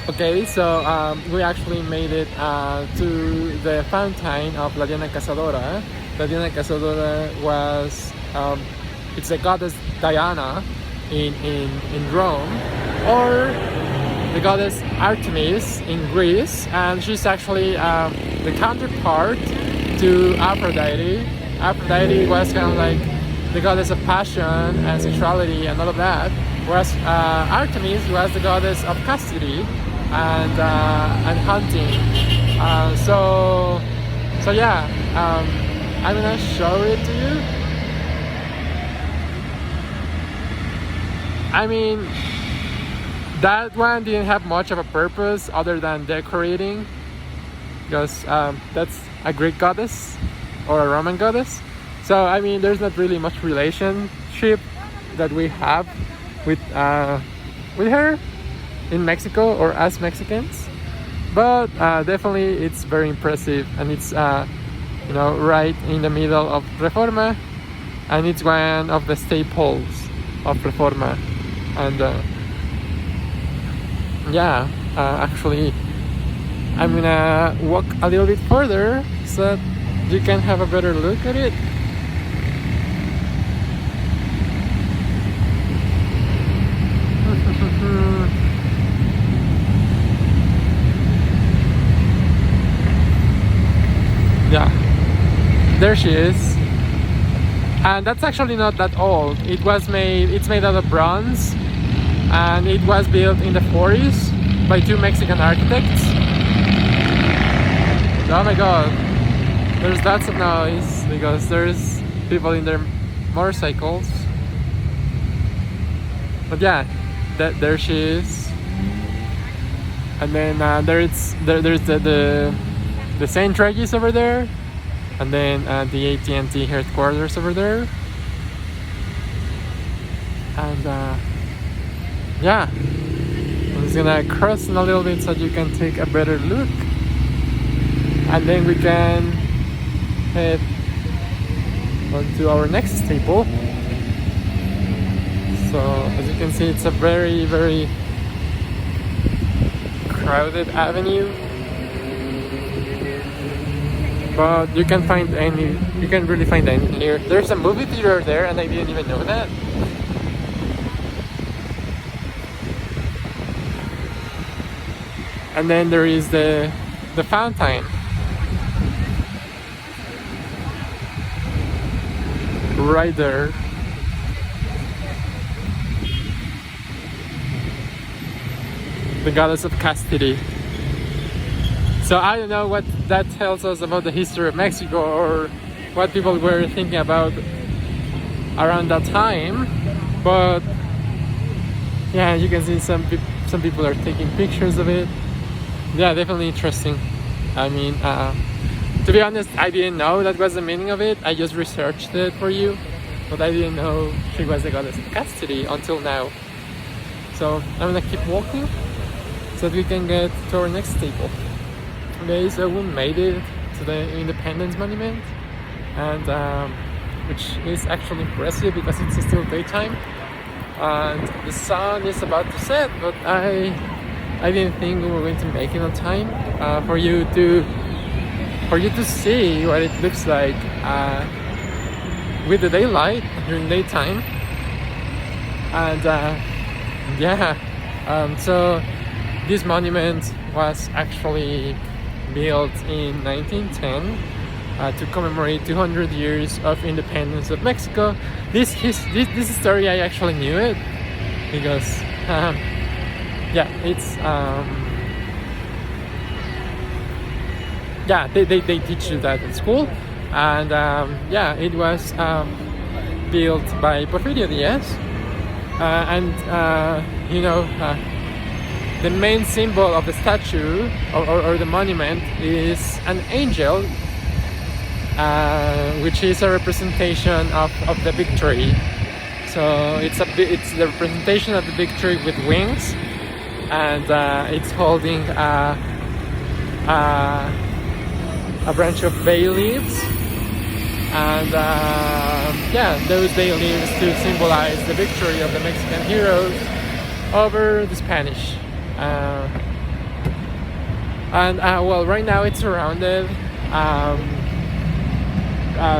Okay, so we actually made it to the fountain of La Diana Cazadora. La Diana Cazadora was, it's the goddess Diana in Rome, or the goddess Artemis in Greece, and she's actually the counterpart to Aphrodite. Aphrodite was kind of like the goddess of passion and sexuality and all of that, whereas Artemis was the goddess of custody and hunting. So yeah, I'm gonna show it to you. I mean, that one didn't have much of a purpose other than decorating, because that's a Greek goddess or a Roman goddess. So I mean, there's not really much relationship that we have with her in Mexico or as Mexicans, but definitely it's very impressive, and it's you know, right in the middle of Reforma, and it's one of the staples of Reforma. And yeah, actually I'm gonna walk a little bit further so that you can have a better look at it. Yeah, there she is. And that's actually not that old. It's made out of bronze, and it was built in the 40s by two Mexican architects. Oh my god, there's lots of noise because there's people in their motorcycles. But yeah, there she is. And then there's the St. Regis over there, and then the AT&T headquarters over there. And yeah, I'm just gonna cross in a little bit so you can take a better look, and then we can head on to our next staple. So as you can see, it's a very, very crowded avenue, but you can really find anything here. There's a movie theater there, and I didn't even know that. And then there is the fountain right there. The goddess of custody. So I don't know what that tells us about the history of Mexico, or what people were thinking about around that time, but yeah, you can see some people are taking pictures of it. Yeah, definitely interesting. I mean, to be honest, I didn't know that was the meaning of it. I just researched it for you, but I didn't know she was the goddess of custody until now. So I'm gonna keep walking so that we can get to our next staple. Okay, so we made it to the Independence Monument, and which is actually impressive because it's still daytime and the sun is about to set, but I didn't think we were going to make it on time for you to see what it looks like with the daylight during daytime. And yeah, so this monument was actually built in 1910 to commemorate 200 years of independence of Mexico. This story, I actually knew it because yeah, it's yeah, they teach you that in school. And yeah, it was built by Porfirio Diaz, and you know, the main symbol of the statue or the monument is an angel, which is a representation of the victory. So it's the representation of the victory with wings, and it's holding a branch of bay leaves, and yeah, those bay leaves to symbolize the victory of the Mexican heroes over the Spanish. And well, right now it's surrounded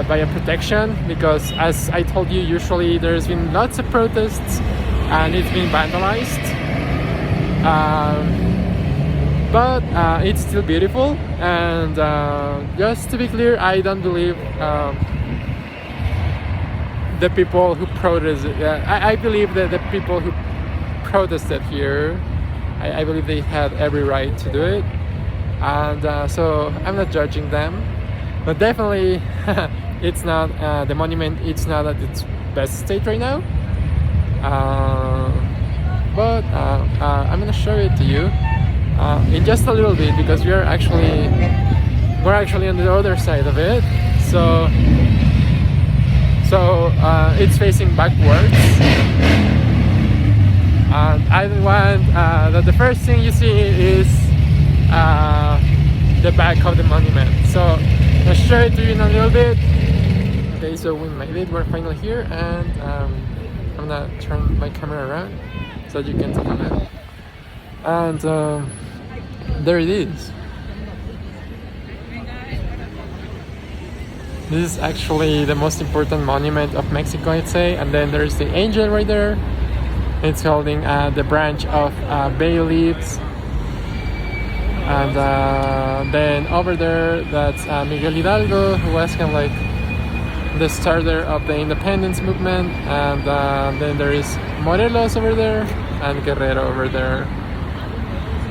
by a protection, because as I told you, usually there's been lots of protests and it's been vandalized. But it's still beautiful, and just to be clear, I don't believe the people who protested. I believe that the people who protested here, I believe they had every right to do it, and so I'm not judging them. But definitely, it's not the monument. It's not at its best state right now. But I'm gonna show it to you in just a little bit, because we're actually on the other side of it. So it's facing backwards, and I want that the first thing you see is the back of the monument. So I'll show it to you in a little bit. Okay, so we made it. We're finally here, and I'm gonna turn my camera around so you can take a look. And there it is. This is actually the most important monument of Mexico, I'd say. And then there's the angel right there. It's holding the branch of bay leaves. And then over there, that's Miguel Hidalgo, who was kind of like the starter of the independence movement. And then there is Morelos over there and Guerrero over there.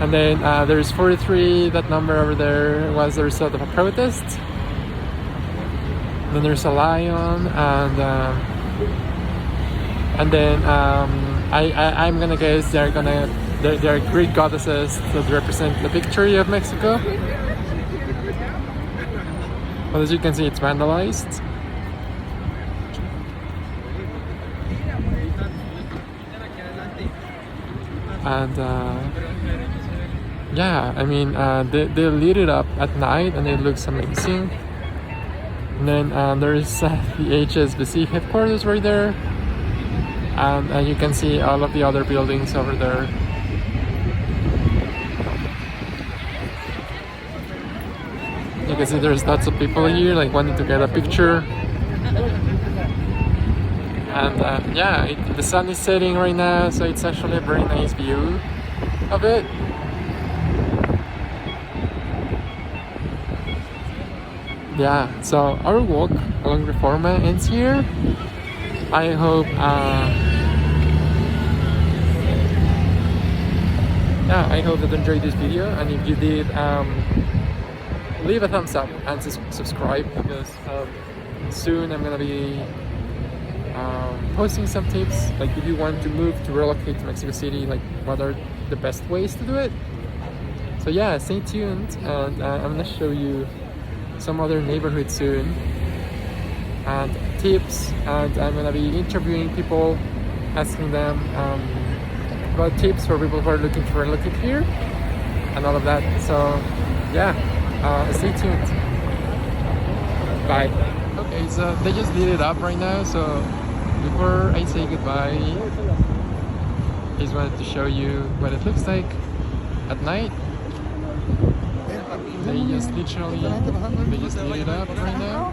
And then there's 43, that number over there was the result of a protest. Then there's a lion, and then I'm gonna guess they're Greek goddesses that represent the victory of Mexico. But as you can see, it's vandalized. And yeah, I mean, they lit it up at night and it looks amazing. And then there is the HSBC headquarters right there, and you can see all of the other buildings over there. You can see there's lots of people here, like wanting to get a picture. And yeah, the sun is setting right now, so it's actually a very nice view of it. Yeah, so our walk along Reforma ends here. I hope I hope that you enjoyed this video, and if you did, leave a thumbs up and subscribe, because soon I'm gonna be posting some tips, like if you want to relocate to Mexico City, like what are the best ways to do it. So yeah, stay tuned, and I'm gonna show you some other neighborhoods soon and tips, and I'm gonna be interviewing people, asking them about tips for people who are looking to relocate here and all of that. So yeah, stay tuned. Bye. Okay, so they just lit it up right now, so before I say goodbye, I just wanted to show you what it looks like at night. They just lit it up right now,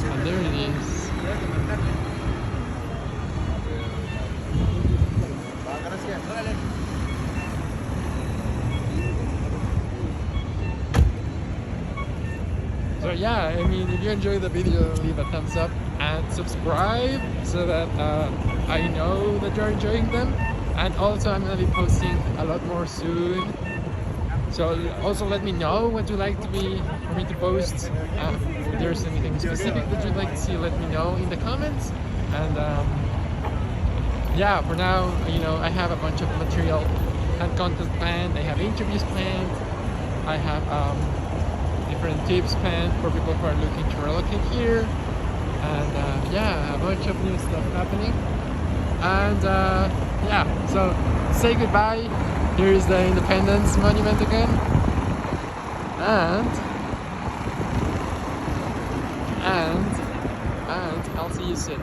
and there it is. So yeah, I mean, if you enjoyed the video, leave a thumbs up and subscribe so that I know that you're enjoying them. And also I'm gonna be posting a lot more soon. So also let me know what you'd like for me to post. If there's anything specific that you'd like to see, let me know in the comments. And yeah, for now, you know, I have a bunch of material and content planned. I have interviews planned. I have different tips planned for people who are looking to relocate here. And yeah, a bunch of new stuff happening. And yeah, so say goodbye. Here is the Independence Monument again, and I'll see you soon.